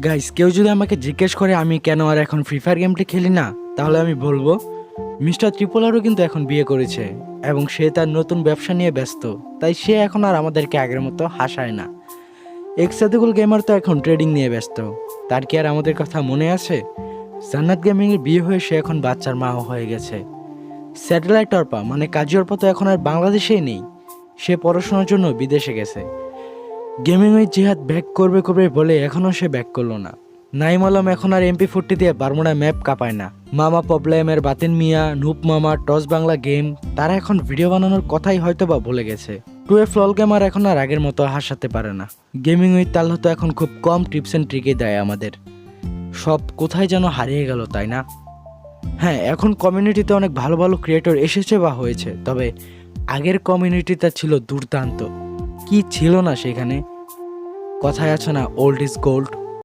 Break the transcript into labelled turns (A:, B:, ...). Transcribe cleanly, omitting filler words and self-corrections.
A: Guys, কেউ যদি আমাকে জিজ্ঞেস করে আমি কেন আর এখন ফ্রি ফায়ার গেমটি খেলি না, তাহলে আমি বলবো মিস্টার ত্রিপোলারও কিন্তু এখন বিয়ে করেছে এবং সে তার নতুন ব্যবসা নিয়ে ব্যস্ত, তাই সে এখন আর আমাদেরকে আগের মতো হাসায় না। এক্সাদুল গেমার তো এখন ট্রেডিং নিয়ে ব্যস্ত, তার কি আর আমাদের কথা মনে আছে? জান্নাত গেমিংয়ের বিয়ে হয়ে সে এখন বাচ্চার মাও হয়ে গেছে। স্যাটেলাইট অর্পা মানে কাজী অর্পা তো এখন আর বাংলাদেশেই নেই, সে পড়াশোনার জন্য বিদেশে গেছে। গেমিং ওই জিহাদ ব্যাক করবে করবে বলে এখনও সে ব্যাক করলো না। নাইম আলম এখন আর MP40 দিয়ে বারমুডা ম্যাপ কাঁপায় না। মামা প্রবলেমের বাতিন মিয়া, নুপ মামা, টস বাংলা গেম, তারা এখন ভিডিও বানানোর কথাই হয়তো বা ভুলে গেছে। টুয়েলভ লল গেমার এখন আর আগের মতো হাসাতে পারে না। গেমিং উইথ তাল্লা তো এখন খুব কম টিপস অ্যান্ড ট্রিকে দেয় আমাদের। সব কোথায় যেন হারিয়ে গেল, তাই না? হ্যাঁ, এখন কমিউনিটিতে অনেক ভালো ভালো ক্রিয়েটর এসেছে বা হয়েছে, তবে আগের কমিউনিটিটা ছিল দুর্দান্ত। কি ছিল না সেখানে? কথায় আছে না, ওল্ড ইজ গোল্ড।